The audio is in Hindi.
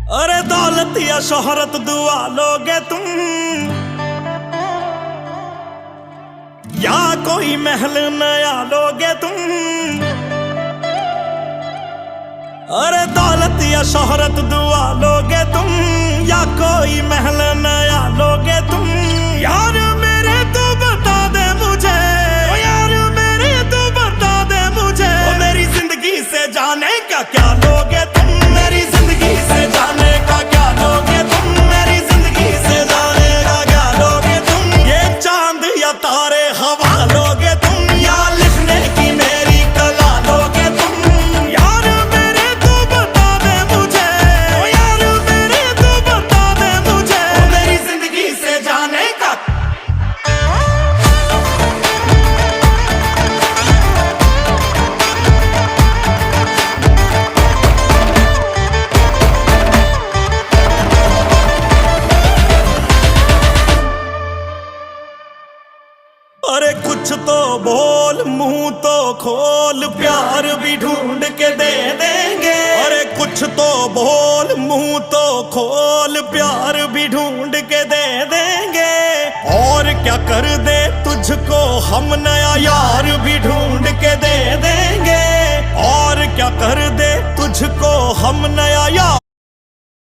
अरे दौलत या शोहरत दुआ लोगे तुम, या कोई महल नया लोगे तुम। अरे दौलत या शोहरत दुआ लोगे तुम, या कोई महल नया लोगे तुम। यार मेरे तू बता दे मुझे, ओ यार मेरे तू बता दे मुझे, ओ मेरी जिंदगी से जाने का क्या लोगे तुम, मेरी जिंदगी से जाने का क्या लोगे तुम, मेरी जिंदगी से जाने का क्या लोगे तुम। ये चांद या तारे हवा लोगे तुम, या लिखने की मेरी कला लोगे तुम। यार मेरे तू बता दे मुझे, ओ यार मेरे तू बता दे मुझे, ओ मेरी जिंदगी से जाने का। अरे कुछ तो बोल, मुंह तो खोल, प्यार भी ढूंढ के दे देंगे। अरे कुछ तो बोल, मुंह तो खोल, प्यार भी ढूंढ के दे देंगे। और क्या कर दे तुझको हम, नया यार भी ढूंढ के दे देंगे। और क्या कर दे तुझको हम, नया यार